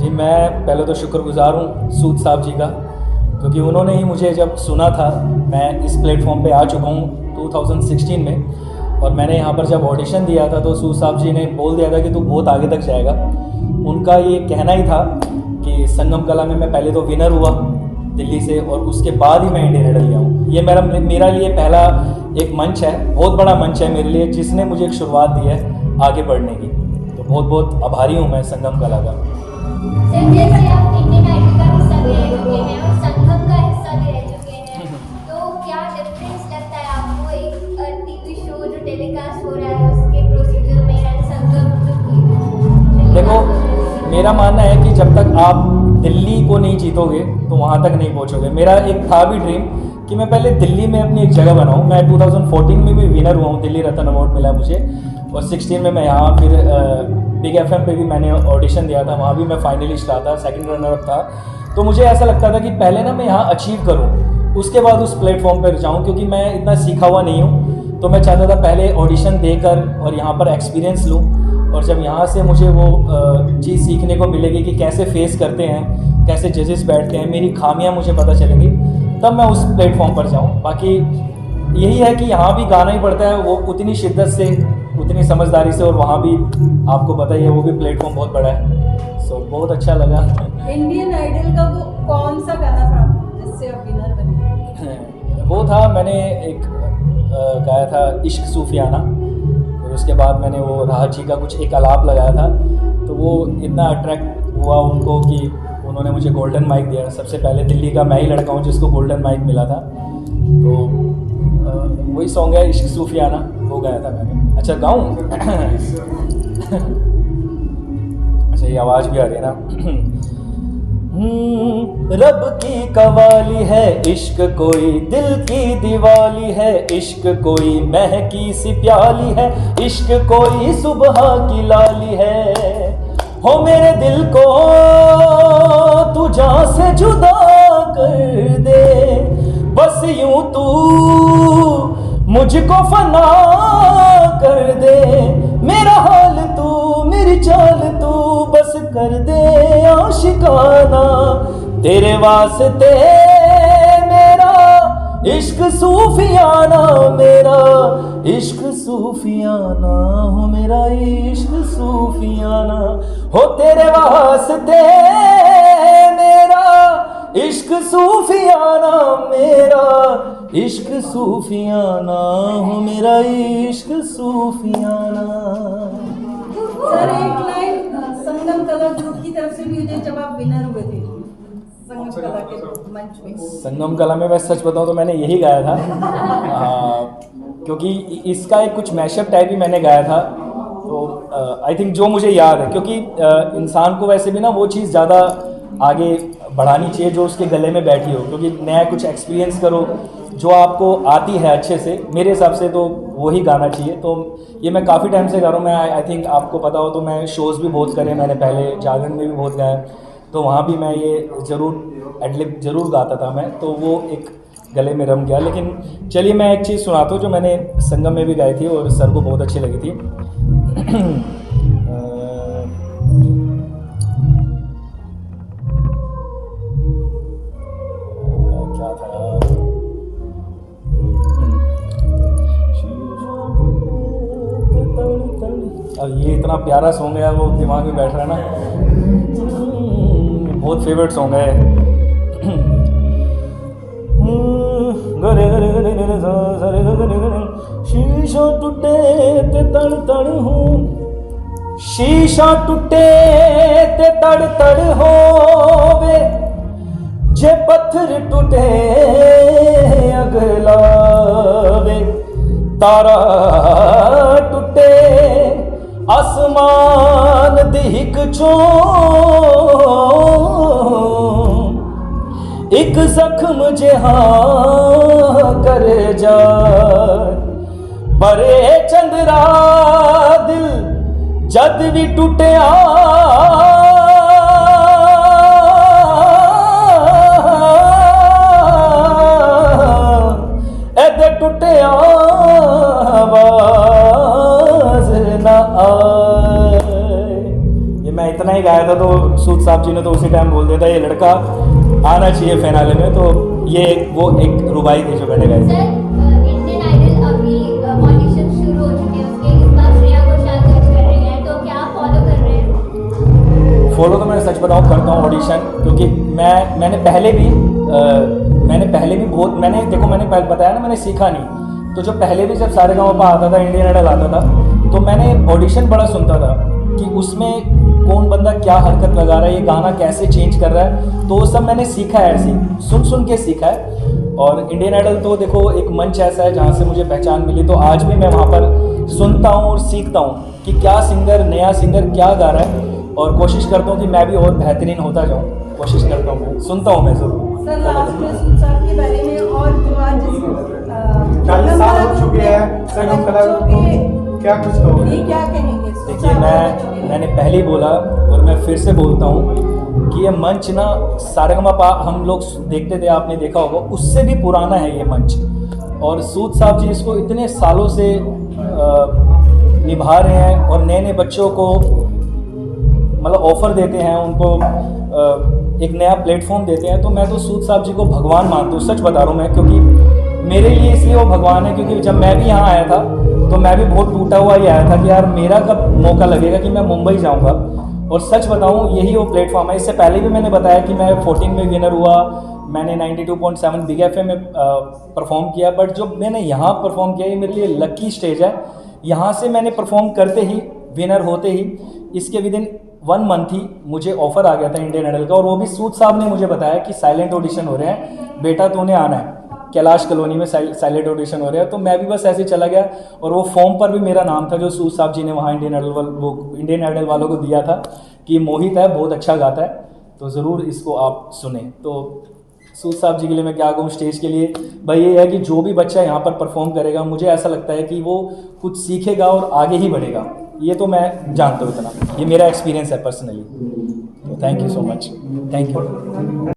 जी, मैं पहले तो शुक्रगुज़ार हूँ सूद साहब जी का, क्योंकि उन्होंने ही मुझे जब सुना था, मैं इस प्लेटफॉर्म पे आ चुका हूँ 2016 में, और मैंने यहाँ पर जब ऑडिशन दिया था तो सूद साहब जी ने बोल दिया था कि तू बहुत आगे तक जाएगा। उनका ये कहना ही था कि संगम कला में मैं पहले तो विनर हुआ दिल्ली से, और उसके बाद ही मैं इंडियन आइडल गया हूँ। ये मेरा लिए पहला एक मंच है, बहुत बड़ा मंच है मेरे लिए, जिसने मुझे एक शुरुआत दी है आगे बढ़ने की। तो बहुत बहुत आभारी हूँ मैं संगम कला का। सर, जैसे आप इंडियन आइडल का हिस्सा भी रह चुके हैं और संगम का हिस्सा भी रह चुके हैं, तो क्या डिफरेंस लगता है आपको एक टीवी शो जो टेलीकास्ट हो रहा है उसके प्रोसीजर में एंड संगम जो देखो, मेरा मानना है कि जब तक आप दिल्ली को नहीं जीतोगे तो वहाँ तक नहीं पहुँचोगे। मेरा एक था भी ड्रीम कि मैं पहले दिल्ली में अपनी एक जगह बनाऊँ। मैं 2014 में भी विनर हुआ हूँ, दिल्ली रत्न अवार्ड मिला मुझे, और 16 में मैं यहाँ फिर बिग FM पे भी मैंने ऑडिशन दिया था, वहाँ भी मैं फाइनलिस्ट रहा था, सेकंड रनर अप था। तो मुझे ऐसा लगता था कि पहले ना मैं यहाँ अचीव करूँ, उसके बाद उस प्लेटफॉर्म पर जाऊँ, क्योंकि मैं इतना सीखा हुआ नहीं हूँ। तो मैं चाहता था पहले ऑडिशन देकर और यहाँ पर एक्सपीरियंस लूँ, और जब यहाँ से मुझे वो चीज़ सीखने को मिलेगी कि कैसे फेस करते हैं, कैसे जजेस बैठते हैं, मेरी खामियाँ मुझे पता चलेंगी, तब मैं उस प्लेटफॉर्म पर जाऊँ। बाकी यही है कि यहाँ भी गाना ही पड़ता है, वो उतनी शिद्दत से, उतनी समझदारी से, और वहाँ भी आपको पता ही है वो भी प्लेटफॉर्म बहुत बड़ा है। सो बहुत अच्छा लगा। इंडियन आइडल का वो कौन सा गाना था जिससे आप विनर बने? वो था, मैंने एक गाया था इश्क सूफियाना, फिर उसके बाद मैंने वो राहत जी का कुछ एक आलाप लगाया था, तो वो इतना अट्रैक्ट हुआ उनको कि उन्होंने मुझे गोल्डन माइक दिया। सबसे पहले दिल्ली का मैं ही लड़का हूँ जिसको गोल्डन माइक मिला था। तो वही सॉन्ग है इश्क सूफियाना, वो गाया था मैंने। अच्छा गाऊँ? अच्छा, ये आवाज़ भी आ रही है ना। रब की कवाली है इश्क कोई, दिल की दिवाली है इश्क कोई, महकी सी प्याली है इश्क कोई, सुबह की लाली है। हो मेरे दिल को तू जान से जुदा कर दे, बस यूं तू मुझको फना कर दे, मेरा हाल तू मेरी चाल तू बस कर दे आशिकाना, तेरे वास्ते मेरा इश्क सूफियाना, मेरा इश्क सूफियाना, हो मेरा इश्क सूफियाना, हो तेरे वास्ते मेरा इश्क सूफियाना, मेरा इश्क सूफियाना, हो मेरा इश्क सूफियाना। सर, एक लाइन संगम कला ग्रुप की तरफ से भी मुझे, जब आप विनर हुए थे संगम कला के मंच में। संगम कला में मैं सच बताऊं तो मैंने यही गाया था, क्योंकि इसका एक कुछ मैशअप टाइप ही मैंने गाया था। तो आई थिंक जो मुझे याद है, क्योंकि इंसान को वैसे भी ना वो चीज़ ज़्यादा आगे बढ़ानी चाहिए जो उसके गले में बैठी हो, क्योंकि नया कुछ एक्सपीरियंस करो जो आपको आती है अच्छे से, मेरे हिसाब से तो वही गाना चाहिए। तो ये मैं काफ़ी टाइम से गा रहा हूँ। मैं आई थिंक आपको पता हो तो मैं शोज़ भी बहुत करे, मैंने पहले जागरण में भी बहुत गाया, तो वहाँ भी मैं ये ज़रूर एडलिप ज़रूर गाता था मैं, तो वो एक गले में रम गया। लेकिन चलिए मैं एक चीज़ सुनाता हूँ जो मैंने संगम में भी गाई थी और सर को बहुत अच्छी लगी थी। क्या था? अब ये इतना प्यारा सॉन्ग है, वो दिमाग में बैठ रहा है ना, बहुत फेवरेट सॉन्ग है। शीशा टूटे ते तड़ तड़ हो, शीशा टूटे ते तड़ तड़ होवे, जे पत्थर टूटे अगलावे, तारा टूटे आसमान दी हिक चों, एक जख्म जहां कर जाए, बरे चंद्रा दिल जद भी टूटिया, एदे टूटिया आवाज ना आए। ये मैं इतना ही गाया था तो सूद साहब जी ने तो उसी टाइम बोल दिया था ये लड़का आना चाहिए फाइनल में, तो ये वो एक रुबाई थी जो मैंने गाई। सर इंडियन आइडल अभी ऑडिशन शुरू हो चुके हैं उसके, इस बार श्रेया घोषाल जज कर रही हैं, तो क्या आप फॉलो कर रहे हैं? फॉलो तो मैं सच बताऊँ करता हूँ ऑडिशन, क्योंकि मैंने पहले भी बहुत मैंने बताया ना, मैंने सीखा नहीं। तो जो पहले भी जब सारेगामापा आता था, इंडियन आइडल आता था, तो मैंने ऑडिशन बड़ा सुनता था कि उसमें कौन बंदा क्या हरकत लगा रहा है, ये गाना कैसे चेंज कर रहा है, तो वो सब मैंने सीखा है, ऐसे सुन के सीखा है। और इंडियन आइडल तो देखो एक मंच ऐसा है जहाँ से मुझे पहचान मिली, तो आज भी मैं वहाँ पर सुनता हूँ और सीखता हूँ कि क्या सिंगर, नया सिंगर क्या गा रहा है, और कोशिश करता हूँ कि मैं भी और बेहतरीन होता जाऊँ, कोशिश करता हूँ, सुनता हूँ मैं ज़रूर। सर लास्ट में सूद साहब के बारे में, और जो आज 40 साल हो चुके हैं संगम कला को, क्या कुछ कहोगे? ये क्या कहेंगे? देखिए मैंने पहले ही बोला और मैं फिर से बोलता हूँ कि ये मंच ना सारेगामापा हम लोग देखते थे, आपने देखा होगा, उससे भी पुराना है ये मंच। और सूद साहब जी इसको इतने सालों से निभा रहे हैं और नए नए बच्चों को मतलब ऑफ़र देते हैं, उनको एक नया प्लेटफॉर्म देते हैं। तो मैं तो सूद साहब जी को भगवान मानता हूँ, सच बता रहा हूँ मैं, क्योंकि मेरे लिए इसलिए वो भगवान है क्योंकि जब मैं भी यहाँ आया था तो मैं भी बहुत टूटा हुआ ही आया था कि यार मेरा कब मौका लगेगा कि मैं मुंबई जाऊँगा। और सच बताऊँ यही वो प्लेटफॉर्म है। इससे पहले भी मैंने बताया कि मैं 14 में विनर हुआ, मैंने 92.7 बिग एफएम में परफॉर्म किया, बट जो मैंने यहाँ परफॉर्म किया ये मेरे लिए लकी स्टेज है। यहाँ से मैंने परफॉर्म करते ही, विनर होते ही, इसके विदिन 1 मंथ ही मुझे ऑफर आ गया था इंडियन आइडल का, और वो भी सूद साहब ने मुझे बताया कि साइलेंट ऑडिशन हो रहे हैं बेटा, तूने आना है, कैलाश कॉलोनी में साइलेंट ऑडिशन हो रहा है। तो मैं भी बस ऐसे चला गया, और वो फॉर्म पर भी मेरा नाम था जो सूद साहब जी ने वहाँ इंडियन आइडल वालों को दिया था कि मोहित है, बहुत अच्छा गाता है, तो ज़रूर इसको आप सुने। तो सूद साहब जी के लिए मैं क्या कहूँ, स्टेज के लिए भाई ये है कि जो भी बच्चा यहाँ पर परफॉर्म करेगा, मुझे ऐसा लगता है कि वो कुछ सीखेगा और आगे ही बढ़ेगा। ये तो मैं जानता हूँ इतना, ये मेरा एक्सपीरियंस है पर्सनली। तो thank you so much, thank you.